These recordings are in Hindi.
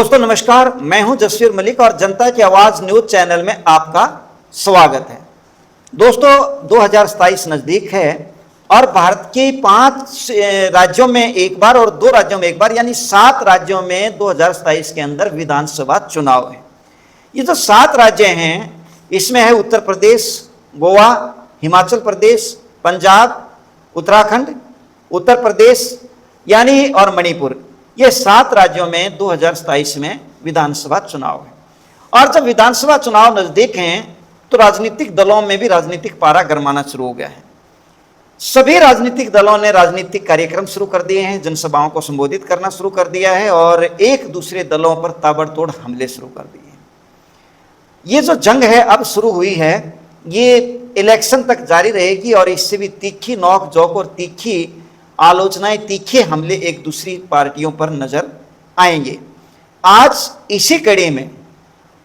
दोस्तों नमस्कार, मैं हूं जसवीर मलिक और जनता की आवाज न्यूज चैनल में आपका स्वागत है। दोस्तों 2027 नजदीक है और भारत के 5 राज्यों में एक बार और 2 राज्यों में एक बार यानी 7 राज्यों में 2027 के अंदर विधानसभा चुनाव है। ये जो 7 राज्य हैं इसमें है उत्तर प्रदेश, गोवा, हिमाचल प्रदेश, पंजाब, उत्तराखंड, उत्तर प्रदेश यानी और मणिपुर। ये 7 राज्यों में 2027 में विधानसभा चुनाव है। और जब विधानसभा चुनाव नजदीक हैं तो राजनीतिक दलों में भी राजनीतिक पारा गरमाना शुरू हो गया है। सभी राजनीतिक दलों ने राजनीतिक कार्यक्रम शुरू कर दिए हैं, जनसभाओं को संबोधित करना शुरू कर दिया है और एक दूसरे दलों पर ताबड़तोड़ हमले शुरू कर दिए हैं। ये जो जंग है अब शुरू हुई है, ये इलेक्शन तक जारी रहेगी और इससे भी तीखी नोक झोंक और तीखी आलोचनाएं, तीखे हमले एक दूसरी पार्टियों पर नजर आएंगे। आज इसी कड़ी में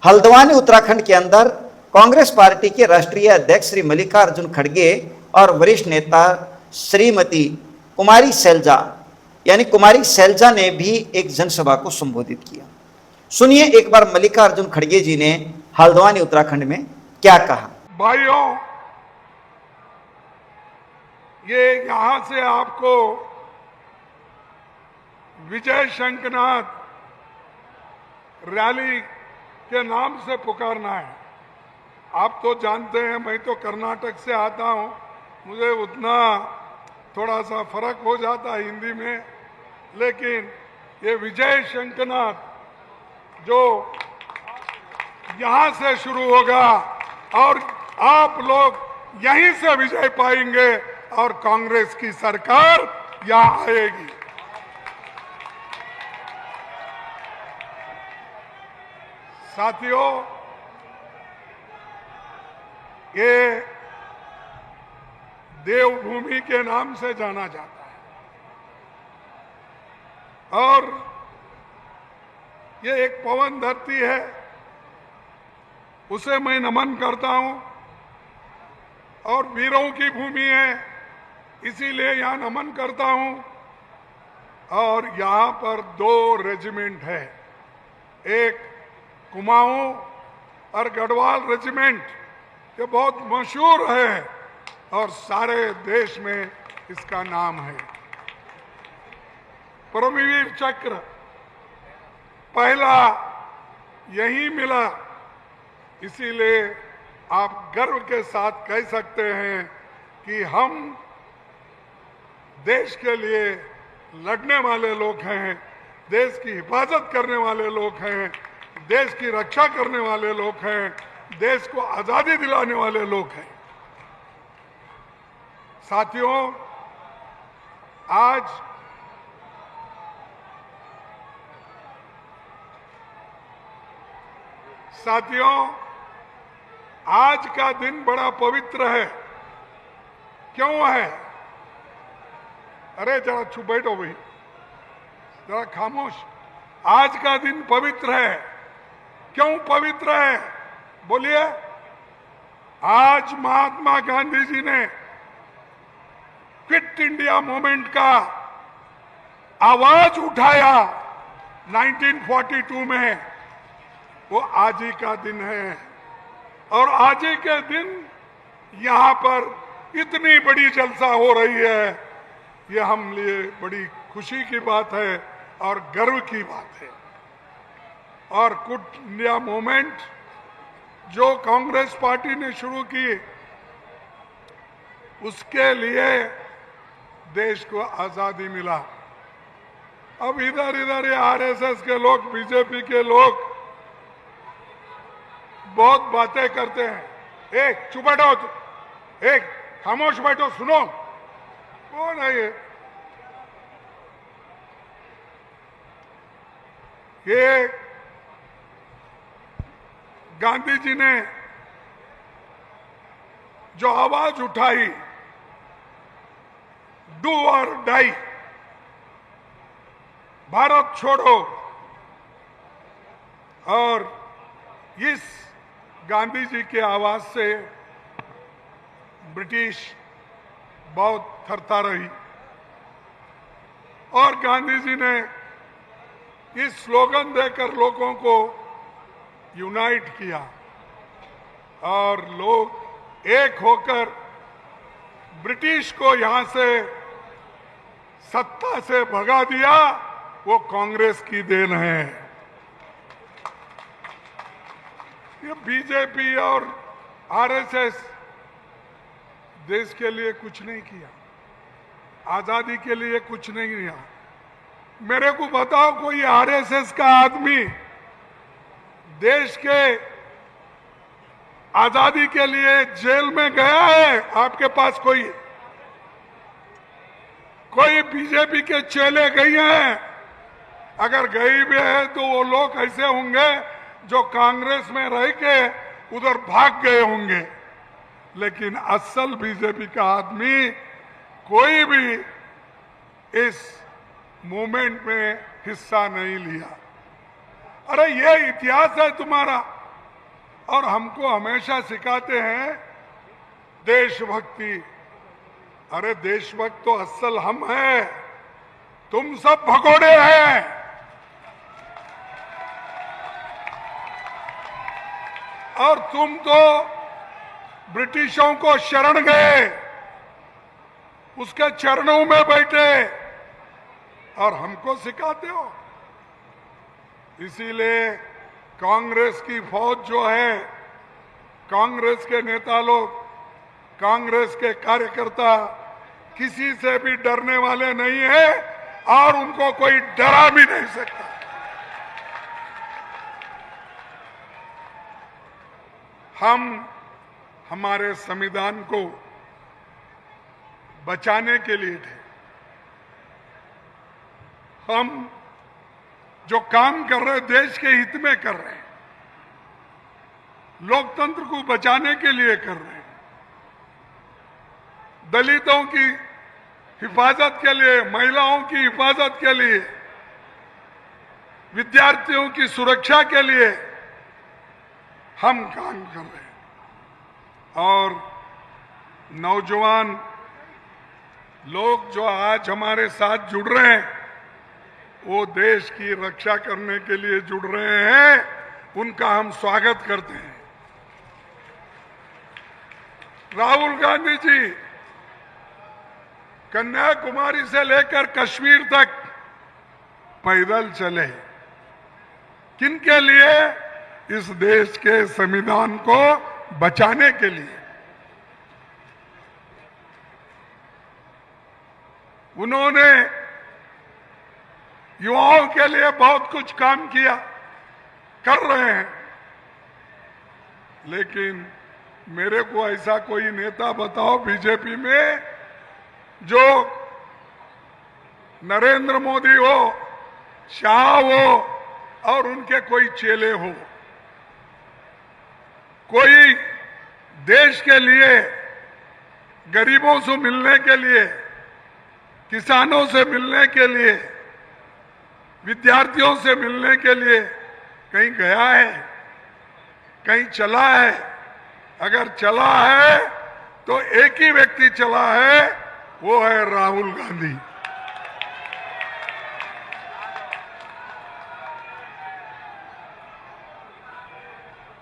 हल्द्वानी उत्तराखंड के अंदर कांग्रेस पार्टी के राष्ट्रीय अध्यक्ष श्री मल्लिकार्जुन खड़गे और वरिष्ठ नेता श्रीमती कुमारी सैलजा ने भी एक जनसभा को संबोधित किया। सुनिए एक बार मल्लिकार्जुन खड़गे जी ने हल्द्वानी उत्तराखंड में क्या कहा। भाइयों, ये यहां से आपको विजय शंखनाद रैली के नाम से पुकारना है। आप तो जानते हैं, मैं तो कर्नाटक से आता हूं, मुझे उतना थोड़ा सा फर्क हो जाता है हिंदी में, लेकिन ये विजय शंखनाद जो यहां से शुरू होगा और आप लोग यहीं से विजय पाएंगे और कांग्रेस की सरकार यहां आएगी। साथियों, ये देवभूमि के नाम से जाना जाता है और ये एक पवन धरती है, उसे मैं नमन करता हूं और वीरों की भूमि है, इसीलिए यहां नमन करता हूं। और यहां पर 2 रेजिमेंट है, एक कुमाऊं और गढ़वाल रेजिमेंट, ये बहुत मशहूर है और सारे देश में इसका नाम है। परमवीर चक्र पहला यही मिला, इसीलिए आप गर्व के साथ कह सकते हैं कि हम देश के लिए लड़ने वाले लोग हैं, देश की हिफाजत करने वाले लोग हैं, देश की रक्षा करने वाले लोग हैं, देश को आजादी दिलाने वाले लोग हैं। साथियों, आज का दिन बड़ा पवित्र है। क्यों है? अरे जरा चुप बैठो भाई, जरा खामोश। आज का दिन पवित्र है। क्यों पवित्र है? बोलिए। आज महात्मा गांधी जी ने क्विट इंडिया मूवमेंट का आवाज उठाया 1942 में, वो आज ही का दिन है। और आज ही के दिन यहां पर इतनी बड़ी जलसा हो रही है, ये हम लिए बड़ी खुशी की बात है और गर्व की बात है। और क्विट इंडिया मूवमेंट जो कांग्रेस पार्टी ने शुरू की, उसके लिए देश को आजादी मिला। अब इधर ये आरएसएस के लोग, बीजेपी के लोग बहुत बातें करते हैं। एक चुप बैठो, एक खामोश बैठो, सुनो। कौन है ये गांधी जी ने जो आवाज उठाई, डू और डाई, भारत छोड़ो, और इस गांधी जी के आवाज से ब्रिटिश बहुत थरथा रही और गांधी जी ने इस स्लोगन देकर लोगों को यूनाइट किया और लोग एक होकर ब्रिटिश को यहां से सत्ता से भगा दिया। वो कांग्रेस की देन है। ये बीजेपी और आरएसएस देश के लिए कुछ नहीं किया, आजादी के लिए कुछ नहीं किया। मेरे को बताओ कोई आरएसएस का आदमी देश के आजादी के लिए जेल में गया है? आपके पास कोई बीजेपी के चेले गए हैं? अगर गए भी है तो वो लोग ऐसे होंगे जो कांग्रेस में रह के उधर भाग गए होंगे, लेकिन असल बीजेपी का आदमी कोई भी इस मूवमेंट में हिस्सा नहीं लिया। अरे ये इतिहास है तुम्हारा, और हमको हमेशा सिखाते हैं देशभक्ति। अरे देशभक्त तो असल हम हैं, तुम सब भगोड़े हैं। और तुम तो ब्रिटिशों को शरण गए, उसके चरणों में बैठे और हमको सिखाते हो। इसीलिए कांग्रेस की फौज जो है, कांग्रेस के नेता लोग, कांग्रेस के कार्यकर्ता किसी से भी डरने वाले नहीं है और उनको कोई डरा भी नहीं सकता। हम हमारे संविधान को बचाने के लिए थे। हम जो काम कर रहे देश के हित में कर रहे हैं, लोकतंत्र को बचाने के लिए कर रहे हैं, दलितों की हिफाजत के लिए, महिलाओं की हिफाजत के लिए, विद्यार्थियों की सुरक्षा के लिए हम काम कर रहे हैं। और नौजवान लोग जो आज हमारे साथ जुड़ रहे हैं, वो देश की रक्षा करने के लिए जुड़ रहे हैं, उनका हम स्वागत करते हैं। राहुल गांधी जी कन्याकुमारी से लेकर कश्मीर तक पैदल चले, किनके लिए? इस देश के संविधान को बचाने के लिए। उन्होंने युवाओं के लिए बहुत कुछ काम किया, कर रहे हैं, लेकिन मेरे को ऐसा कोई नेता बताओ बीजेपी में जो नरेंद्र मोदी हो, शाह हो और उनके कोई चेले हो, कोई देश के लिए, गरीबों से मिलने के लिए, किसानों से मिलने के लिए, विद्यार्थियों से मिलने के लिए कहीं गया है? कहीं चला है? अगर चला है तो एक ही व्यक्ति चला है, वो है राहुल गांधी।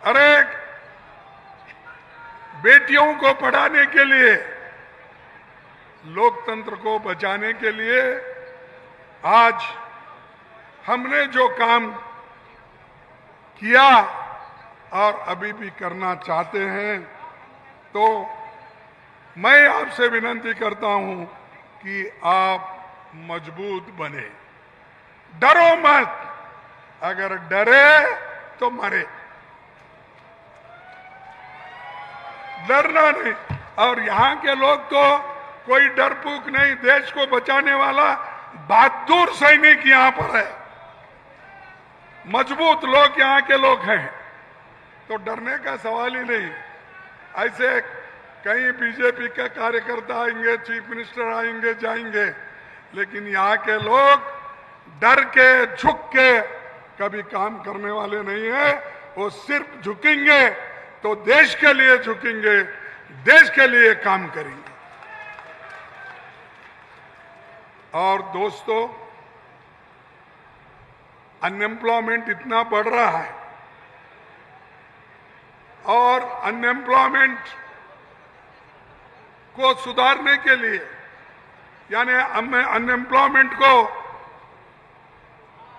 अरे बेटियों को पढ़ाने के लिए, लोकतंत्र को बचाने के लिए आज हमने जो काम किया और अभी भी करना चाहते हैं, तो मैं आपसे विनती करता हूं कि आप मजबूत बने, डरो मत। अगर डरे तो मरे, डरना नहीं। और यहां के लोग तो कोई डरपूक नहीं, देश को बचाने वाला बहादुर सैनिक यहां पर है, मजबूत लोग यहां के लोग हैं, तो डरने का सवाल ही नहीं। ऐसे कई बीजेपी के कार्यकर्ता आएंगे, चीफ मिनिस्टर आएंगे, जाएंगे, लेकिन यहाँ के लोग डर के, झुक के कभी काम करने वाले नहीं है। वो सिर्फ झुकेंगे तो देश के लिए झुकेंगे, देश के लिए काम करेंगे। और दोस्तों, अनएम्प्लॉयमेंट इतना बढ़ रहा है और अनएम्प्लॉयमेंट को सुधारने के लिए, यानी अनएम्प्लॉयमेंट को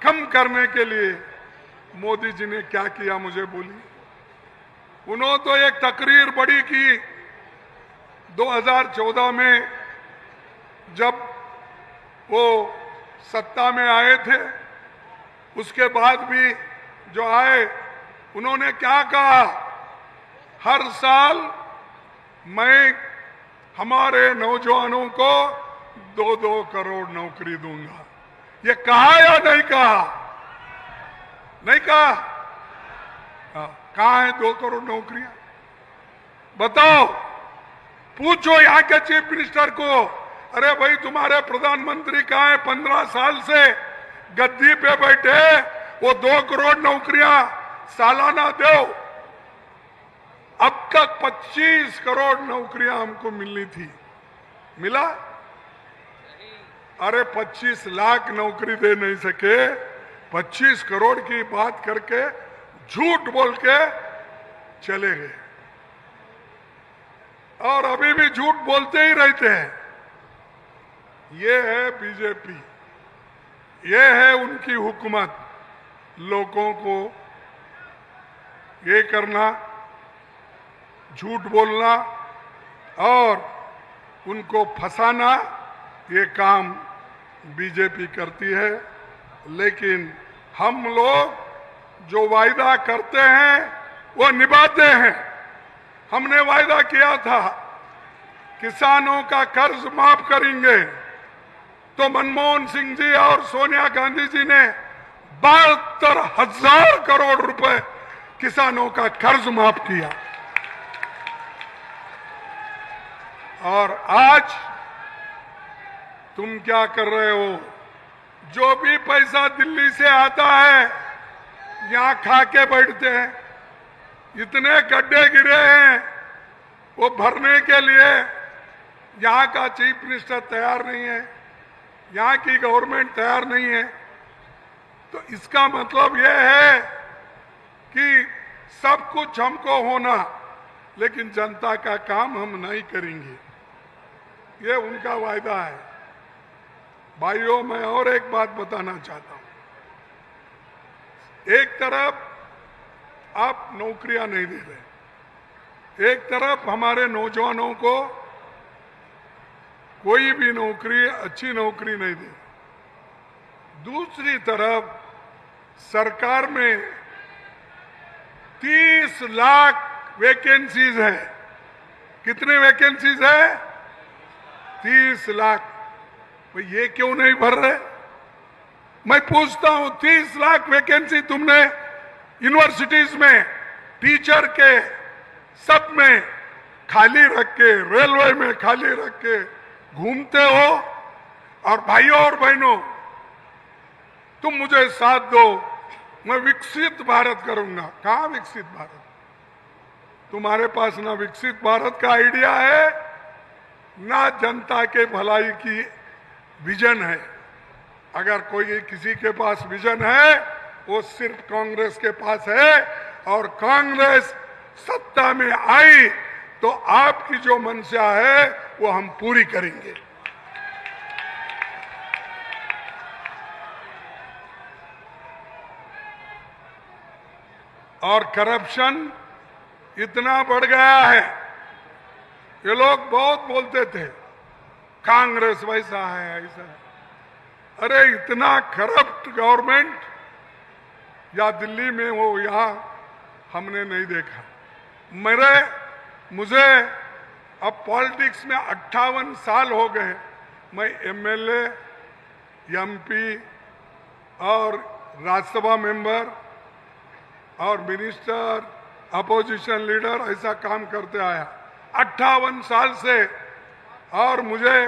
कम करने के लिए मोदी जी ने क्या किया, मुझे बोलिए। उन्होंने तो एक तकरीर बड़ी की 2014 में, जब वो सत्ता में आए थे। उसके बाद भी जो आए, उन्होंने क्या कहा, हर साल मैं हमारे नौजवानों को 2-2 करोड़ नौकरी दूंगा। ये कहा या नहीं कहा? नहीं कहा? कहाँ है 2 करोड़ नौकरियां? बताओ, पूछो यहाँ के चीफ मिनिस्टर को, अरे भाई तुम्हारे प्रधानमंत्री कहाँ है? 15 साल से गद्दी पे बैठे, वो 2 करोड़ नौकरियां सालाना दो। अब तक 25 करोड़ नौकरियां हमको मिलनी थी, मिला? अरे 25 लाख नौकरी दे नहीं सके, 25 करोड़ की बात करके झूठ बोल के चले गए, और अभी भी झूठ बोलते ही रहते हैं। ये है बीजेपी, ये है उनकी हुकूमत। लोगों को ये करना, झूठ बोलना और उनको फंसाना, ये काम बीजेपी करती है। लेकिन हम लोग जो वायदा करते हैं वो निभाते हैं। हमने वायदा किया था किसानों का कर्ज माफ करेंगे, तो मनमोहन सिंह जी और सोनिया गांधी जी ने 72,000 करोड़ रुपए किसानों का कर्ज माफ किया। और आज तुम क्या कर रहे हो? जो भी पैसा दिल्ली से आता है यहां खा के बैठते हैं। इतने गड्ढे गिरे हैं, वो भरने के लिए यहां का चीफ मिनिस्टर तैयार नहीं है, यहां की गवर्नमेंट तैयार नहीं है। तो इसका मतलब यह है कि सब कुछ हमको होना, लेकिन जनता का काम हम नहीं करेंगे। ये उनका वायदा है। भाइयों, मैं और एक बात बताना चाहता हूं। एक तरफ आप नौकरियां नहीं दे रहे, एक तरफ हमारे नौजवानों को कोई भी नौकरी, अच्छी नौकरी नहीं दे, दूसरी तरफ सरकार में 30 लाख वैकेंसीज है। कितने वैकेंसीज है? 30 लाख। भाई ये क्यों नहीं भर रहे? मैं पूछता हूं, 30 लाख वैकेंसी तुमने यूनिवर्सिटीज में टीचर के सब में खाली रख के, रेलवे में खाली रख के घूमते हो। और भाइयों और बहनों, तुम मुझे साथ दो, मैं विकसित भारत करूंगा। कहां विकसित भारत? तुम्हारे पास ना विकसित भारत का आइडिया है, ना जनता के भलाई की विजन है। अगर कोई किसी के पास विजन है, वो सिर्फ कांग्रेस के पास है। और कांग्रेस सत्ता में आई तो आपकी जो मंशा है वो हम पूरी करेंगे। और करप्शन इतना बढ़ गया है, ये लोग बहुत बोलते थे कांग्रेस वैसा है, ऐसा है। अरे इतना करप्ट गवर्नमेंट या दिल्ली में हो, यहां हमने नहीं देखा। मुझे अब पॉलिटिक्स में 58 साल हो गए। मैं एमएलए, एमपी और राज्यसभा मेंबर और मिनिस्टर, अपोजिशन लीडर, ऐसा काम करते आया 58 साल से। और मुझे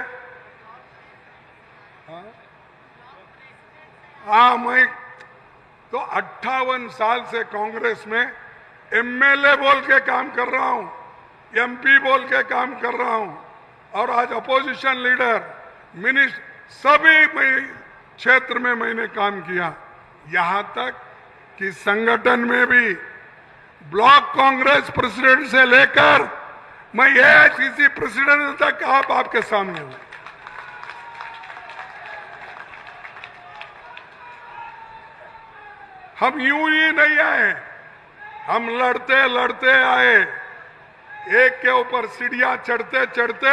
मैं तो 58 साल से कांग्रेस में एमएलए बोल के काम कर रहा हूं, एमपी बोल के काम कर रहा हूं, और आज अपोजिशन लीडर, मिनिस्टर, सभी क्षेत्र में मैंने काम किया। यहां तक कि संगठन में भी ब्लॉक कांग्रेस प्रेसिडेंट से लेकर मैं एआईसीसी प्रेसिडेंट तक आपके सामने हूं। हम यूं ही नहीं आए, हम लड़ते लड़ते आए, एक के ऊपर सीढ़ियां चढ़ते चढ़ते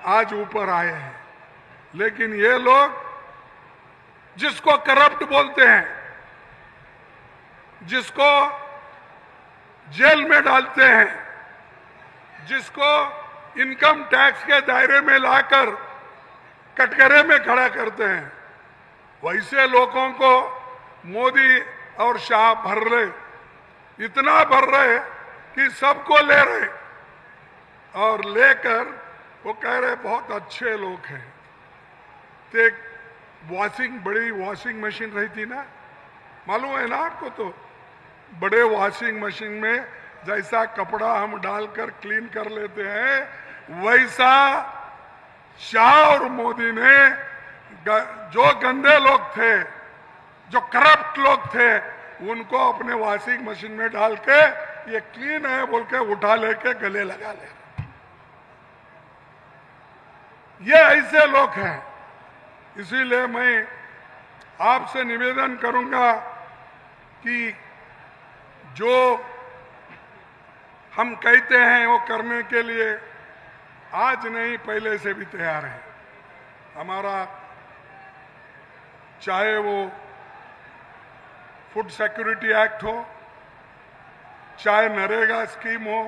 आज ऊपर आए हैं। लेकिन ये लोग जिसको करप्ट बोलते हैं, जिसको जेल में डालते हैं, जिसको इनकम टैक्स के दायरे में लाकर कटघरे में खड़ा करते हैं, वैसे लोगों को मोदी और शाह भर रहे, इतना भर रहे कि सबको ले रहे, और लेकर वो कह रहे बहुत अच्छे लोग हैं। तो एक बड़ी वॉशिंग मशीन रही थी ना, मालूम है ना आपको? तो बड़े वॉशिंग मशीन में जैसा कपड़ा हम डालकर क्लीन कर लेते हैं, वैसा शाह और मोदी ने जो गंदे लोग थे, जो करप्ट लोग थे, उनको अपने वॉशिंग मशीन में डाल के ये क्लीन है बोल के उठा लेके गले लगा ले। ये ऐसे लोग हैं। इसीलिए मैं आपसे निवेदन करूंगा कि जो हम कहते हैं वो करने के लिए आज नहीं पहले से भी तैयार है। हमारा चाहे वो फूड सिक्योरिटी एक्ट हो, चाहे नरेगा स्कीम हो,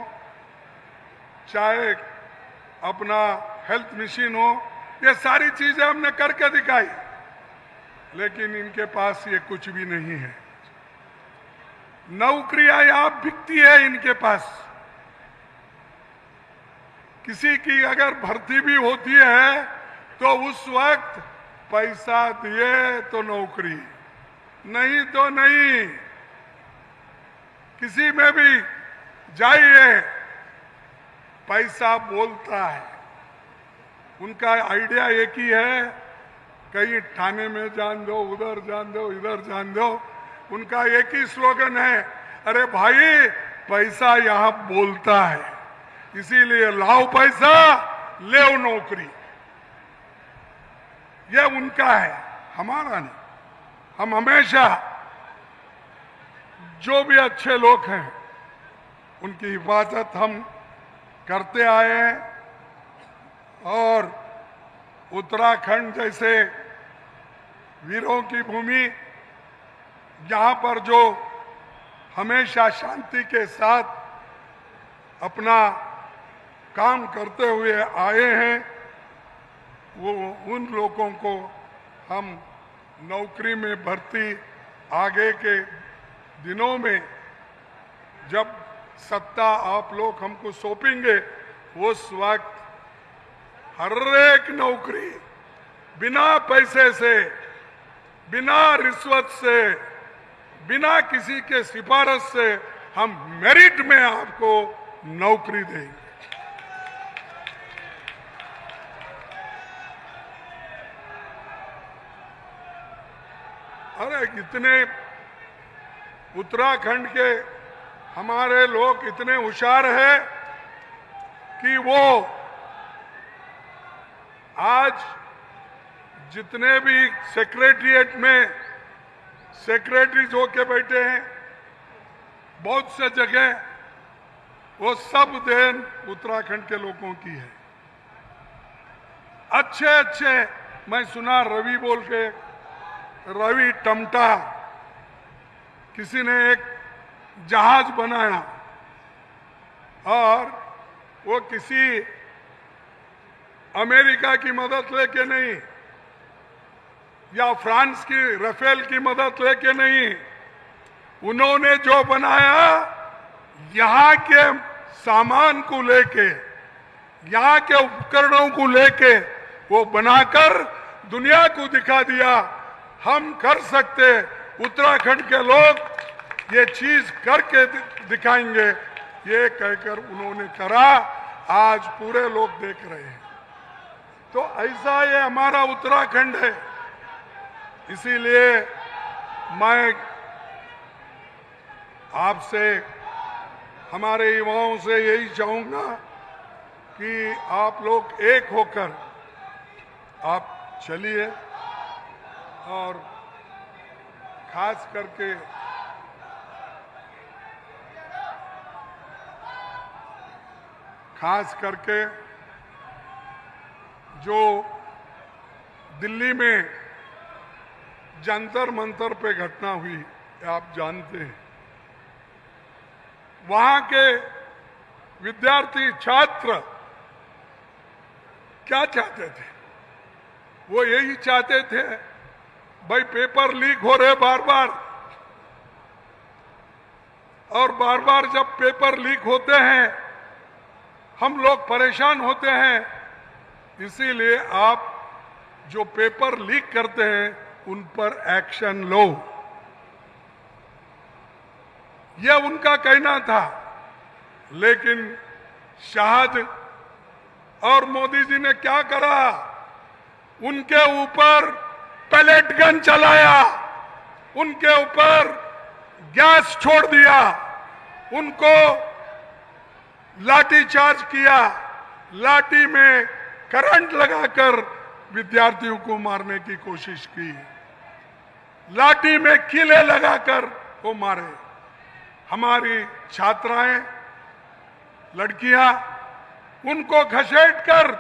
चाहे अपना हेल्थ मिशन हो, ये सारी चीजें हमने करके दिखाई, लेकिन इनके पास ये कुछ भी नहीं है। नौकरियां यहां बिकती है इनके पास। किसी की अगर भर्ती भी होती है तो उस वक्त पैसा दिए तो नौकरी, नहीं तो नहीं। किसी में भी जाइए, पैसा बोलता है। उनका आइडिया एक ही है, कहीं थाने में जान दो, उधर जान दो, इधर जान दो। उनका एक ही स्लोगन है, अरे भाई पैसा यहां बोलता है, इसीलिए लाओ पैसा, ले नौकरी। ये उनका है, हमारा नहीं। हम हमेशा जो भी अच्छे लोग हैं उनकी हिफाजत हम करते आए हैं। और उत्तराखंड जैसे वीरों की भूमि, जहां पर जो हमेशा शांति के साथ अपना काम करते हुए आए हैं, वो उन लोगों को हम नौकरी में भर्ती आगे के दिनों में जब सत्ता आप लोग हमको सौंपेंगे, उस वक्त हर एक नौकरी बिना पैसे से, बिना रिश्वत से, बिना किसी के सिफारिश से हम मेरिट में आपको नौकरी देंगे। अरे इतने उत्तराखंड के हमारे लोग इतने होशियार हैं कि वो आज जितने भी सेक्रेटरिएट में सेक्रेटरीज होके बैठे हैं, बहुत से जगह वो सब देन उत्तराखंड के लोगों की है। अच्छे अच्छे, मैं सुना रवि बोल के, रवि टमटा, किसी ने एक जहाज बनाया और वो किसी अमेरिका की मदद लेके नहीं या फ्रांस की राफेल की मदद लेके नहीं, उन्होंने जो बनाया यहाँ के सामान को लेके, यहाँ के उपकरणों को लेके वो बनाकर दुनिया को दिखा दिया, हम कर सकते, उत्तराखंड के लोग ये चीज करके दिखाएंगे। ये कहकर उन्होंने करा, आज पूरे लोग देख रहे हैं। तो ऐसा ये हमारा उत्तराखंड है। इसीलिए मैं आपसे, हमारे युवाओं से यही चाहूंगा कि आप लोग एक होकर आप चलिए, और खास करके जो दिल्ली में जंतर मंतर पे घटना हुई, आप जानते हैं, वहां के विद्यार्थी छात्र क्या चाहते थे? वो यही चाहते थे, भाई पेपर लीक हो रहे बार बार, और बार बार जब पेपर लीक होते हैं हम लोग परेशान होते हैं, इसीलिए आप जो पेपर लीक करते हैं उन पर एक्शन लो, यह उनका कहना था। लेकिन शाहद और मोदी जी ने क्या करा? उनके ऊपर पैलेट गन चलाया, उनके ऊपर गैस छोड़ दिया, उनको लाठी चार्ज किया, लाठी में करंट लगाकर विद्यार्थियों को मारने की कोशिश की, लाठी में कीले लगाकर वो मारे। हमारी छात्राएं, लड़कियां, उनको घसीटकर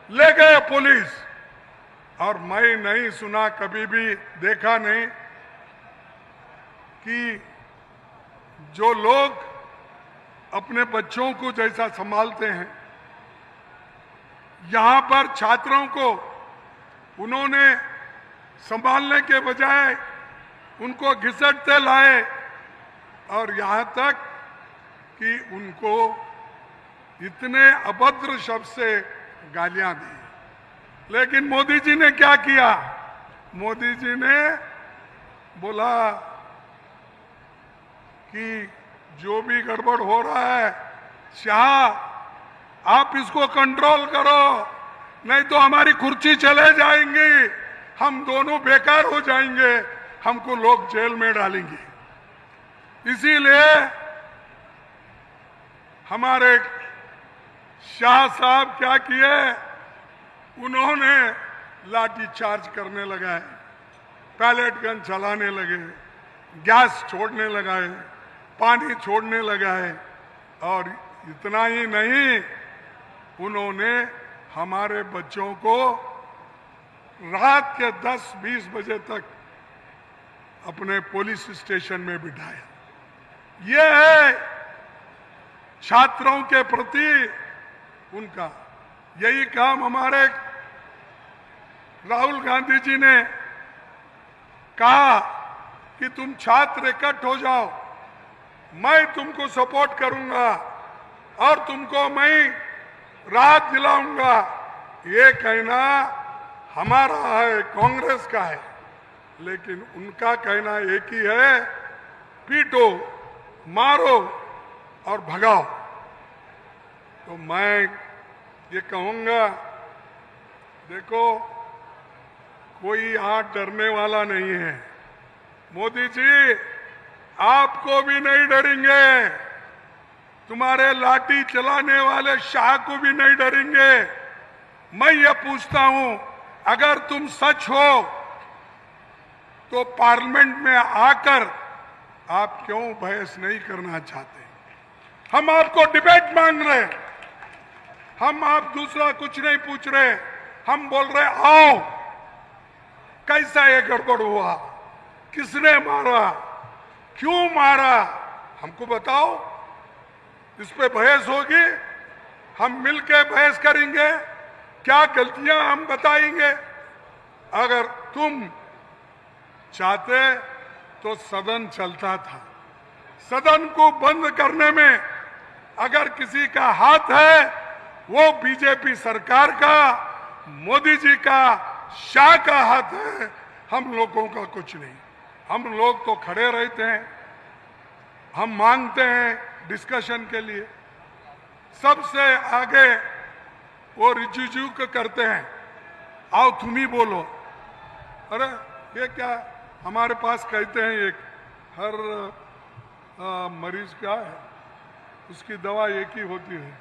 ले गए पुलिस, और मैं नहीं सुना, कभी भी देखा नहीं कि जो लोग अपने बच्चों को जैसा संभालते हैं, यहां पर छात्रों को उन्होंने संभालने के बजाय उनको घिसटते लाए, और यहां तक कि उनको इतने अभद्र शब्द से गालियां दी। लेकिन मोदी जी ने क्या किया? मोदी जी ने बोला कि जो भी गड़बड़ हो रहा है, शाह आप इसको कंट्रोल करो, नहीं तो हमारी कुर्सी चले जाएंगी, हम दोनों बेकार हो जाएंगे, हमको लोग जेल में डालेंगे। इसीलिए हमारे शाह साहब क्या किए? उन्होंने लाठी चार्ज करने लगाए, पैलेट गन चलाने लगे, गैस छोड़ने लगाए, पानी छोड़ने लगाए, और इतना ही नहीं, उन्होंने हमारे बच्चों को रात के 10-20 बजे तक अपने पुलिस स्टेशन में बिठाया। यह है छात्रों के प्रति उनका। यही काम हमारे राहुल गांधी जी ने कहा कि तुम छात्र इकट्ठ हो जाओ, मैं तुमको सपोर्ट करूंगा और तुमको मैं राहत दिलाऊंगा। ये कहना हमारा है, कांग्रेस का है, लेकिन उनका कहना एक ही है, पीटो, मारो और भगाओ। तो मैं ये कहूंगा, देखो कोई यहां डरने वाला नहीं है। मोदी जी आपको भी नहीं डरेंगे, तुम्हारे लाठी चलाने वाले शाह को भी नहीं डरेंगे। मैं ये पूछता हूं, अगर तुम सच हो तो पार्लियामेंट में आकर आप क्यों बहस नहीं करना चाहते? हम आपको डिबेट मांग रहे हैं, हम आप दूसरा कुछ नहीं पूछ रहे। हम बोल रहे आओ, कैसा ये गड़बड़ हुआ, किसने मारा, क्यों मारा, हमको बताओ। इस पे बहस होगी, हम मिलकर बहस करेंगे, क्या गलतियां हम बताएंगे। अगर तुम चाहते तो सदन चलता था। सदन को बंद करने में अगर किसी का हाथ है, वो बीजेपी सरकार का, मोदी जी का, शाह का हाथ है, हम लोगों का कुछ नहीं। हम लोग तो खड़े रहते हैं, हम मांगते हैं डिस्कशन के लिए। सबसे आगे वो रिजुजू को करते हैं, आओ तुम ही बोलो। अरे ये क्या, हमारे पास कहते हैं एक हर मरीज क्या है उसकी दवा एक ही होती है,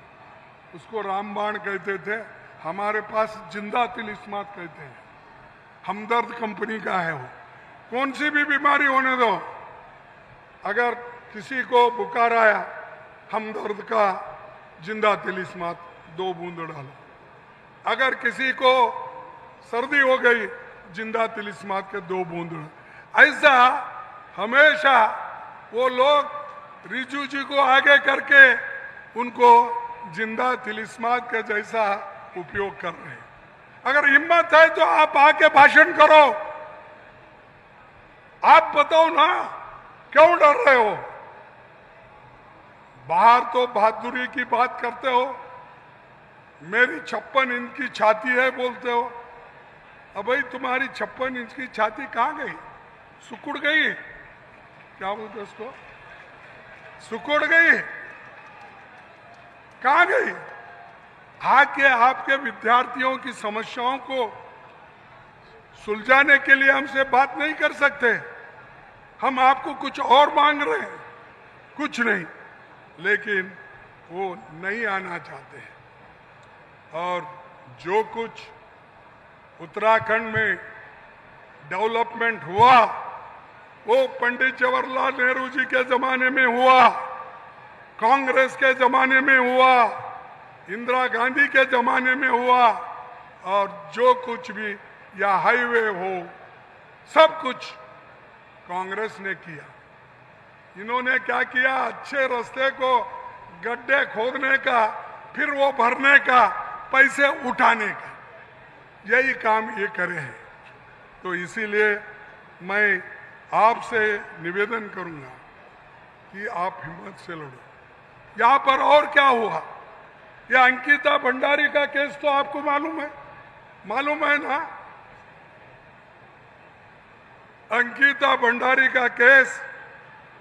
उसको रामबाण कहते थे, हमारे पास जिंदा तिल इस्मात कहते हैं। हमदर्द कंपनी का है वो। कौन सी भी बीमारी होने दो, अगर किसी को बुखार आया हमदर्द का जिंदा तिल इस्मात 2 बूंद डालो, अगर किसी को सर्दी हो गई जिंदा तिल इस्मात के 2 बूंद डालो। ऐसा हमेशा वो लोग रिजू जी को आगे करके उनको जिंदा तिल इस्मात के जैसा उपयोग कर रहे हैं। अगर हिम्मत है तो आप आके भाषण करो, आप बताओ ना क्यों डर रहे हो? बाहर तो बहादुरी की बात करते हो, मेरी 56 इंच की छाती है बोलते हो। अब भाई तुम्हारी 56 इंच की छाती कहां गई? सुकुड़ गई? क्या बोलते उसको? सुकुड़ गई? कहां गई? आके आपके विद्यार्थियों की समस्याओं को सुलझाने के लिए हमसे बात नहीं कर सकते। हम आपको कुछ और मांग रहे हैं, कुछ नहीं, लेकिन वो नहीं आना चाहते। और जो कुछ उत्तराखंड में डेवलपमेंट हुआ वो पंडित जवाहरलाल नेहरू जी के जमाने में हुआ, कांग्रेस के जमाने में हुआ, इंदिरा गांधी के जमाने में हुआ, और जो कुछ भी या हाईवे हो सब कुछ कांग्रेस ने किया। इन्होंने क्या किया? अच्छे रास्ते को गड्ढे खोदने का, फिर वो भरने का, पैसे उठाने का, यही काम ये करे हैं। तो इसीलिए मैं आपसे निवेदन करूंगा कि आप हिम्मत से लड़ो। यहां पर और क्या हुआ? यह अंकिता भंडारी का केस तो आपको मालूम है ना? अंकिता भंडारी का केस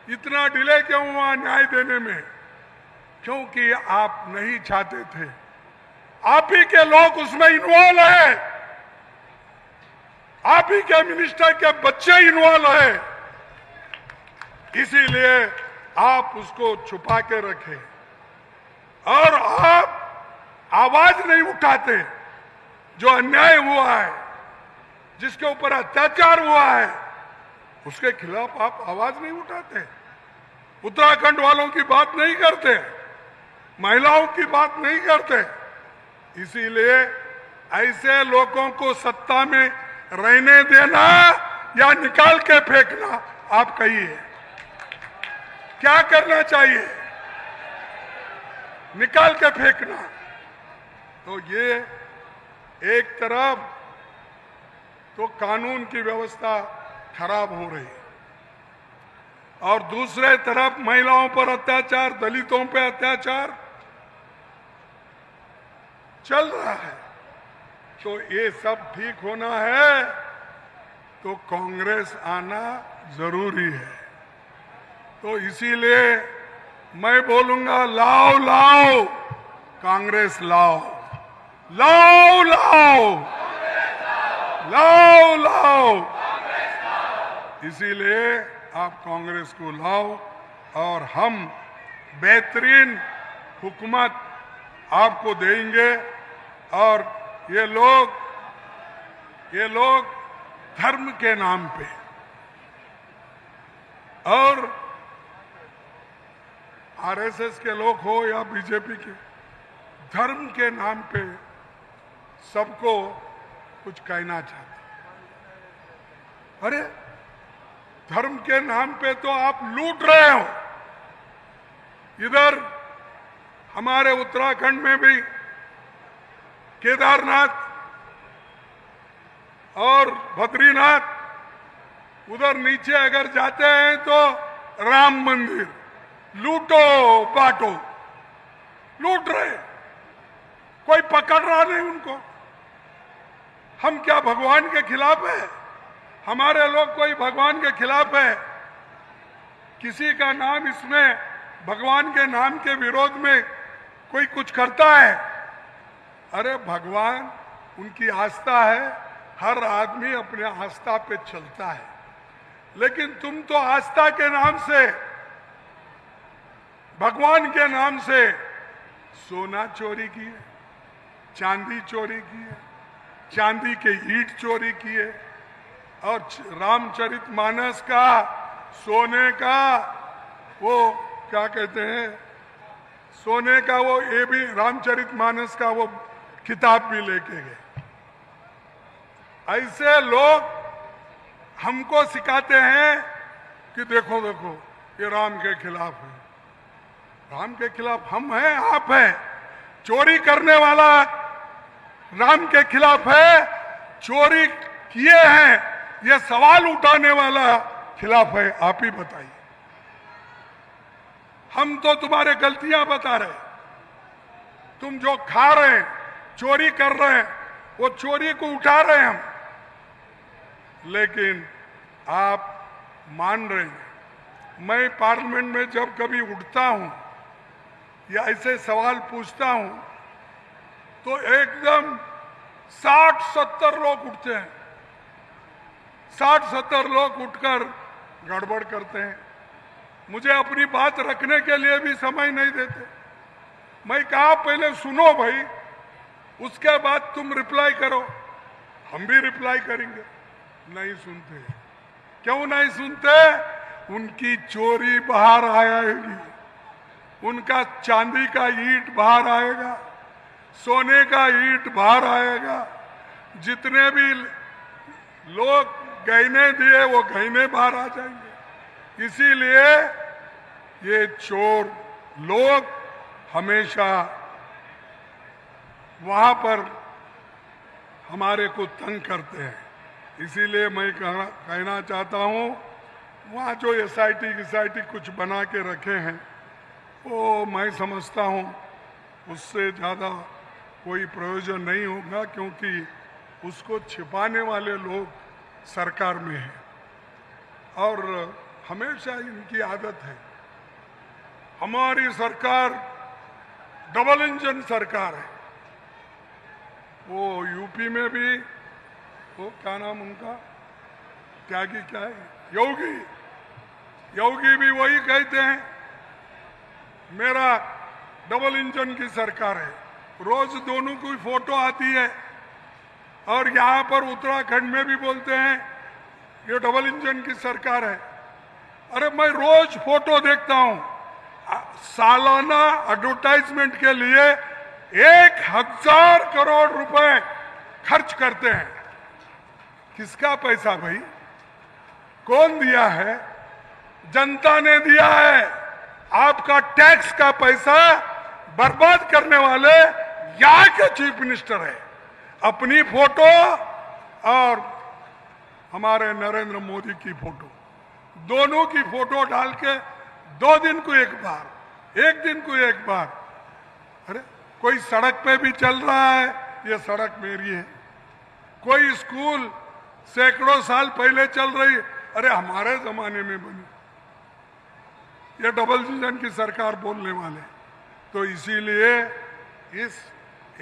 इतना डिले क्यों हुआ न्याय देने में? क्योंकि आप नहीं चाहते थे। आप ही के लोग उसमें इन्वॉल्व है, आप ही के मिनिस्टर के बच्चे इन्वॉल्व है, इसीलिए आप उसको छुपा के रखे और आप आवाज नहीं उठाते। जो अन्याय हुआ है, जिसके ऊपर अत्याचार हुआ है, उसके खिलाफ आप आवाज नहीं उठाते। उत्तराखंड वालों की बात नहीं करते, महिलाओं की बात नहीं करते। इसीलिए ऐसे लोगों को सत्ता में रहने देना या निकाल के फेंकना, आप कहिए क्या करना चाहिए? निकाल के फेंकना। तो ये एक तरफ तो कानून की व्यवस्था खराब हो रही है और दूसरे तरफ महिलाओं पर अत्याचार, दलितों पर अत्याचार चल रहा है। तो ये सब ठीक होना है तो कांग्रेस आना जरूरी है। तो इसीलिए मैं बोलूंगा, लाओ लाओ कांग्रेस, लाओ लाओ लाओ लाओ लाओ। इसीलिए आप कांग्रेस को लाओ और हम बेहतरीन हुकूमत आपको देंगे। और ये लोग धर्म के नाम पे और आरएसएस के लोग हो या बीजेपी के, धर्म के नाम पे सबको कुछ कहना चाहते। अरे धर्म के नाम पे तो आप लूट रहे हो। इधर हमारे उत्तराखंड में भी केदारनाथ और बद्रीनाथ, उधर नीचे अगर जाते हैं तो राम मंदिर, लूटो बांटो, लूट रहे, कोई पकड़ रहा नहीं उनको। हम क्या भगवान के खिलाफ है? हमारे लोग कोई भगवान के खिलाफ है? किसी का नाम इसमें भगवान के नाम के विरोध में कोई कुछ करता है? अरे भगवान उनकी आस्था है, हर आदमी अपने आस्था पे चलता है। लेकिन तुम तो आस्था के नाम से, भगवान के नाम से सोना चोरी किए, चांदी चोरी किए, चांदी के ईंट चोरी किए, और रामचरितमानस का, सोने का, वो क्या कहते हैं, सोने का वो, ये भी रामचरितमानस का वो किताब भी लेके गए। ऐसे लोग हमको सिखाते हैं कि देखो देखो ये राम के खिलाफ है। राम के खिलाफ हम हैं, आप हैं। चोरी करने वाला राम के खिलाफ है, चोरी किए हैं ये सवाल उठाने वाला खिलाफ है। आप ही बताइए। हम तो तुम्हारे गलतियां बता रहे, तुम जो खा रहे हैं, चोरी कर रहे हैं, वो चोरी को उठा रहे हैं हम, लेकिन आप मान रहे हैं। मैं पार्लियामेंट में जब कभी उठता हूं या ऐसे सवाल पूछता हूं तो एकदम 60-70 लोग उठते हैं, 60-70 लोग उठकर गड़बड़ करते हैं। मुझे अपनी बात रखने के लिए भी समय नहीं देते। मैं कहा पहले सुनो भाई, उसके बाद तुम रिप्लाई करो, हम भी रिप्लाई करेंगे। नहीं सुनते। क्यों नहीं सुनते? उनकी चोरी बाहर आएगी, उनका चांदी का ईंट बाहर आएगा, सोने का ईंट बाहर आएगा, जितने भी लोग गहने दिए वो गहने बाहर आ जाएंगे। इसीलिए ये चोर लोग हमेशा वहां पर हमारे को तंग करते हैं। इसीलिए मैं कहना चाहता हूं, वहां जो एसआईटी कुछ बना के रखे हैं वो मैं समझता हूं उससे ज़्यादा कोई प्रयोजन नहीं होगा, क्योंकि उसको छिपाने वाले लोग सरकार में हैं और हमेशा इनकी आदत है। हमारी सरकार डबल इंजन सरकार है। वो यूपी में भी, वो क्या नाम उनका, त्यागी क्या है, योगी भी वही कहते हैं मेरा डबल इंजन की सरकार है। रोज दोनों की फोटो आती है और यहाँ पर उत्तराखंड में भी बोलते हैं ये डबल इंजन की सरकार है। अरे मैं रोज फोटो देखता हूं। सालाना एडवर्टाइजमेंट के लिए 1000 करोड़ रुपए खर्च करते हैं। किसका पैसा भाई? कौन दिया है? जनता ने दिया है। आपका टैक्स का पैसा बर्बाद करने वाले यहाँ के चीफ मिनिस्टर है। अपनी फोटो और हमारे नरेंद्र मोदी की फोटो, दोनों की फोटो डाल के 2 दिन को एक बार, 1 दिन को एक बार। अरे कोई सड़क पे भी चल रहा है, ये सड़क मेरी है। कोई स्कूल सैकड़ों साल पहले चल रही, अरे हमारे जमाने में बनी। ये डबल इंजन की सरकार बोलने वाले। तो इसीलिए इस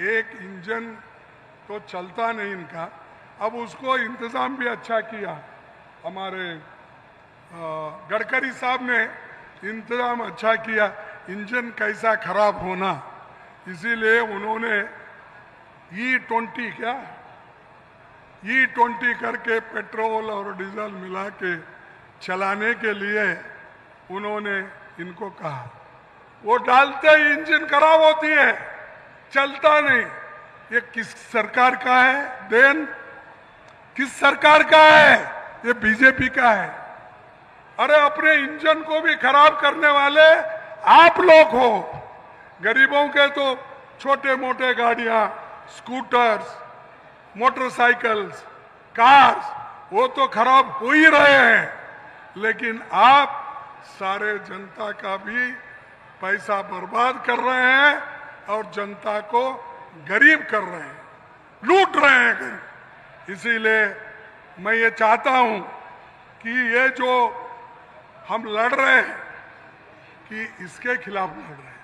एक इंजन तो चलता नहीं इनका। अब उसको इंतजाम भी अच्छा किया हमारे गडकरी साहब ने, इंतजाम अच्छा किया इंजन कैसा खराब होना। इसीलिए उन्होंने E20 क्या E20 करके पेट्रोल और डीजल मिला के चलाने के लिए उन्होंने इनको कहा। वो डालते ही इंजन खराब होती है, चलता नहीं। ये किस सरकार का है देन? किस सरकार का है? ये बीजेपी का है। अरे अपने इंजन को भी खराब करने वाले आप लोग हो। गरीबों के तो छोटे मोटे गाड़ियां, स्कूटर्स, मोटरसाइकिल्स, कार्स, वो तो खराब हो ही रहे हैं, लेकिन आप सारे जनता का भी पैसा बर्बाद कर रहे हैं और जनता को गरीब कर रहे हैं, लूट रहे हैं गरीब। इसीलिए मैं ये चाहता हूं कि ये जो हम लड़ रहे हैं कि इसके खिलाफ लड़ रहे हैं,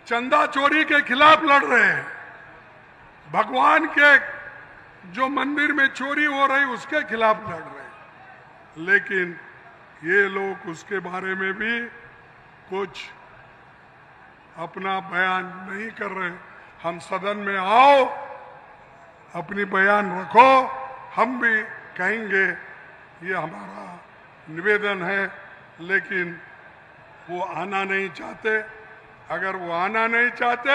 चंदा चोरी के खिलाफ लड़ रहे हैं, भगवान के जो मंदिर में चोरी हो रही उसके खिलाफ लड़ रहे हैं। लेकिन ये लोग उसके बारे में भी कुछ अपना बयान नहीं कर रहे। हम सदन में आओ, अपनी बयान रखो, हम भी कहेंगे, ये हमारा निवेदन है। लेकिन वो आना नहीं चाहते। अगर वो आना नहीं चाहते,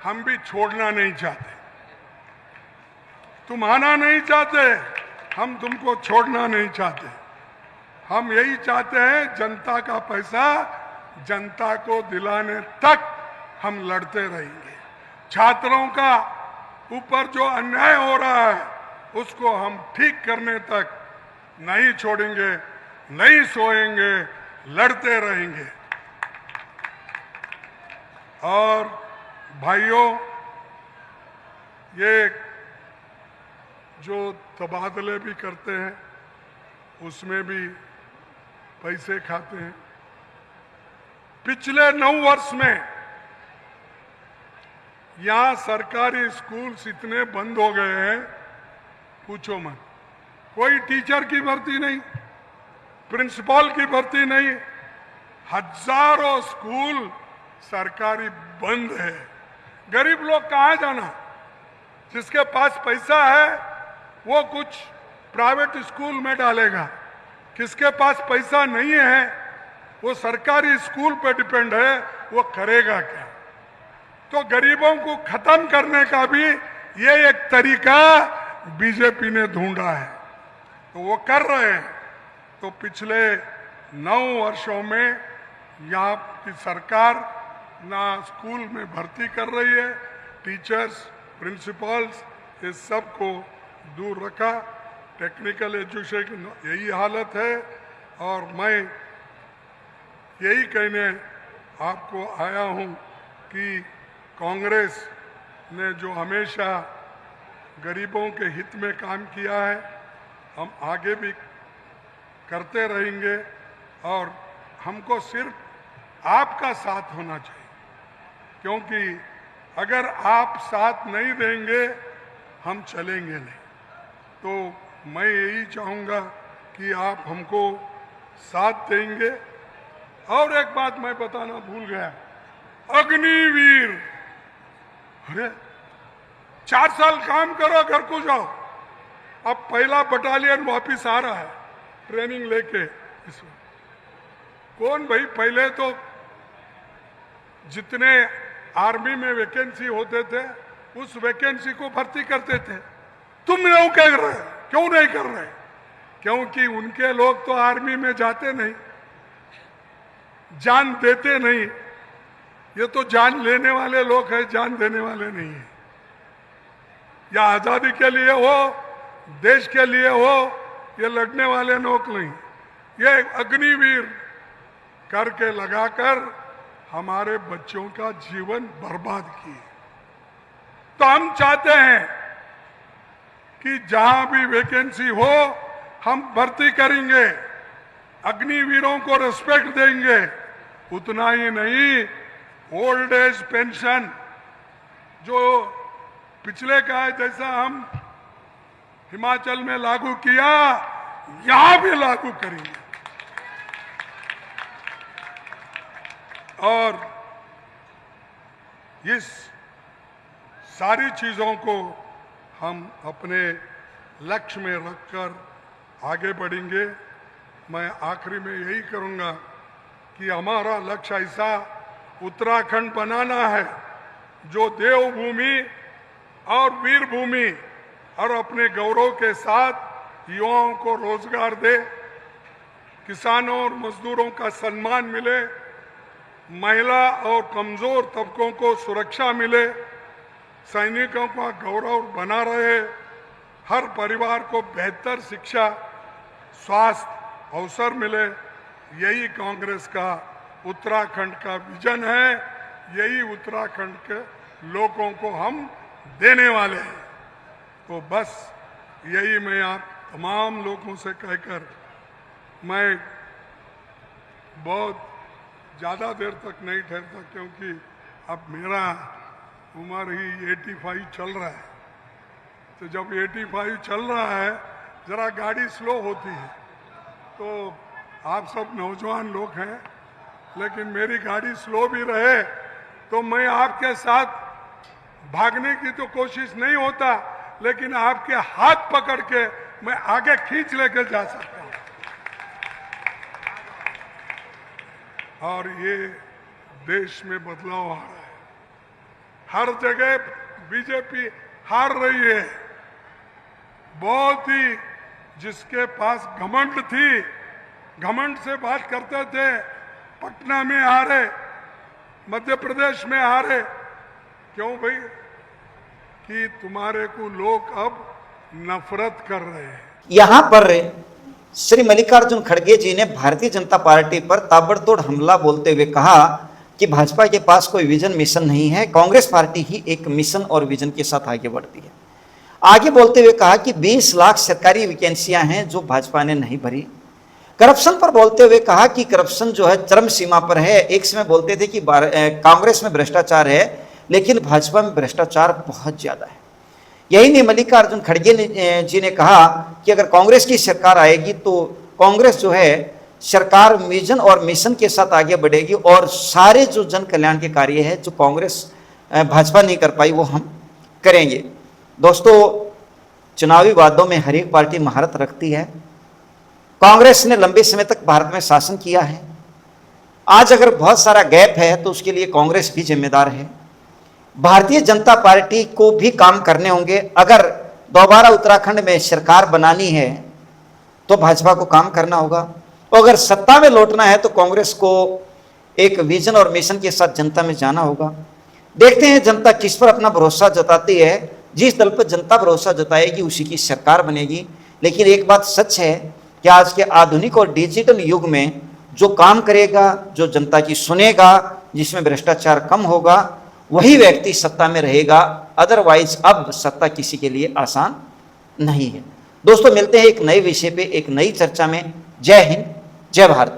हम भी छोड़ना नहीं चाहते। तुम आना नहीं चाहते, हम तुमको छोड़ना नहीं चाहते। हम यही चाहते हैं, जनता का पैसा जनता को दिलाने तक हम लड़ते रहेंगे। छात्रों का ऊपर जो अन्याय हो रहा है, उसको हम ठीक करने तक नहीं छोड़ेंगे, नहीं सोएंगे, लड़ते रहेंगे। और भाइयों, ये जो तबादले भी करते हैं, उसमें भी पैसे खाते हैं। पिछले 9 वर्ष में यहां सरकारी स्कूल्स इतने बंद हो गए हैं, पूछो मत। कोई टीचर की भर्ती नहीं, प्रिंसिपल की भर्ती नहीं, हजारों स्कूल सरकारी बंद है। गरीब लोग कहाँ जाना? जिसके पास पैसा है वो कुछ प्राइवेट स्कूल में डालेगा, किसके पास पैसा नहीं है वो सरकारी स्कूल पे डिपेंड है, वो करेगा क्या? तो गरीबों को खत्म करने का भी ये एक तरीका बीजेपी ने ढूंढा है, तो वो कर रहे हैं। तो पिछले 9 वर्षों में यहाँ की सरकार ना स्कूल में भर्ती कर रही है, टीचर्स, प्रिंसिपल्स, ये सब को दूर रखा। टेक्निकल एजुकेशन की यही हालत है। और मैं यही कहने आपको आया हूँ कि कांग्रेस ने जो हमेशा गरीबों के हित में काम किया है, हम आगे भी करते रहेंगे। और हमको सिर्फ आपका साथ होना चाहिए, क्योंकि अगर आप साथ नहीं देंगे हम चलेंगे नहीं। तो मैं यही चाहूँगा कि आप हमको साथ देंगे। और एक बात मैं बताना भूल गया, अग्निवीर, अरे 4 साल काम करो, घर को जाओ। अब पहला बटालियन वापिस आ रहा है ट्रेनिंग लेके। इसमें कौन भाई? पहले तो जितने आर्मी में वैकेंसी होते थे उस वैकेंसी को भर्ती करते थे। तुम क्यों कर रहे? क्यों नहीं कर रहे? क्योंकि उनके लोग तो आर्मी में जाते नहीं, जान देते नहीं। ये तो जान लेने वाले लोग हैं, जान देने वाले नहीं है। या आजादी के लिए हो, देश के लिए हो, ये लड़ने वाले लोग नहीं। ये अग्निवीर करके लगाकर हमारे बच्चों का जीवन बर्बाद किए। तो हम चाहते हैं कि जहां भी वैकेंसी हो हम भर्ती करेंगे, अग्निवीरों को रिस्पेक्ट देंगे। उतना ही नहीं, ओल्ड एज पेंशन जो पिछले का है, जैसा हम हिमाचल में लागू किया, यहां भी लागू करेंगे। और इस सारी चीजों को हम अपने लक्ष्य में रखकर आगे बढ़ेंगे। मैं आखिरी में यही करूंगा कि हमारा लक्ष्य ऐसा उत्तराखंड बनाना है जो देवभूमि और वीर भूमि और अपने गौरव के साथ युवाओं को रोजगार दे, किसानों और मजदूरों का सम्मान मिले, महिला और कमजोर तबकों को सुरक्षा मिले, सैनिकों का गौरव बना रहे, हर परिवार को बेहतर शिक्षा, स्वास्थ्य अवसर मिले। यही कांग्रेस का उत्तराखंड का विजन है, यही उत्तराखंड के लोगों को हम देने वाले हैं। तो बस यही मैं आप तमाम लोगों से कहकर मैं बहुत ज़्यादा देर तक नहीं ठहरता, क्योंकि अब मेरा उम्र ही 85 चल रहा है। तो जब 85 चल रहा है, जरा गाड़ी स्लो होती है। तो आप सब नौजवान लोग हैं, लेकिन मेरी गाड़ी स्लो भी रहे तो मैं आपके साथ भागने की तो कोशिश नहीं होता, लेकिन आपके हाथ पकड़ के मैं आगे खींच लेकर जा सकता हूं। और ये देश में बदलाव आ रहा है। हर जगह बीजेपी हार रही है। बहुत ही जिसके पास घमंड थी, घमंड से बात करते थे, पटना में हारे, मध्य प्रदेश में हारे। क्यों भाई? कि तुम्हारे को लोग अब नफरत कर रहे हैं। यहां पर श्री मल्लिकार्जुन खड़गे जी ने भारतीय जनता पार्टी पर ताबड़तोड़ हमला बोलते हुए कहा कि भाजपा के पास कोई विजन मिशन नहीं है, कांग्रेस पार्टी ही एक मिशन और विजन के साथ आगे बढ़ती है। आगे बोलते हुए कहा कि 20 लाख सरकारी वैकेंसियां हैं जो भाजपा ने नहीं भरी। करप्शन पर बोलते हुए कहा कि करप्शन जो है चरम सीमा पर है। एक समय बोलते थे कि कांग्रेस में भ्रष्टाचार है, लेकिन भाजपा में भ्रष्टाचार बहुत ज्यादा है। यही नहीं, मल्लिकार्जुन खड़गे जी ने कहा कि अगर कांग्रेस की सरकार आएगी तो कांग्रेस जो है सरकार विजन और मिशन के साथ आगे बढ़ेगी और सारे जो जन कल्याण के कार्य है जो कांग्रेस भाजपा नहीं कर पाई वो हम करेंगे। दोस्तों, चुनावी वादों में हर एक पार्टी महारत रखती है। कांग्रेस ने लंबे समय तक भारत में शासन किया है। आज अगर बहुत सारा गैप है तो उसके लिए कांग्रेस भी जिम्मेदार है। भारतीय जनता पार्टी को भी काम करने होंगे। अगर दोबारा उत्तराखंड में सरकार बनानी है तो भाजपा को काम करना होगा, और अगर सत्ता में लौटना है तो कांग्रेस को एक विजन और मिशन के साथ जनता में जाना होगा। देखते हैं जनता किस पर अपना भरोसा जताती है। जिस दल पर जनता भरोसा जताएगी उसी की सरकार बनेगी। लेकिन एक बात सच है कि आज के आधुनिक और डिजिटल युग में जो काम करेगा, जो जनता की सुनेगा, जिसमें भ्रष्टाचार कम होगा, वही व्यक्ति सत्ता में रहेगा। अदरवाइज अब सत्ता किसी के लिए आसान नहीं है। दोस्तों, मिलते हैं एक नए विषय पे, एक नई चर्चा में। जय हिंद, जय भारत।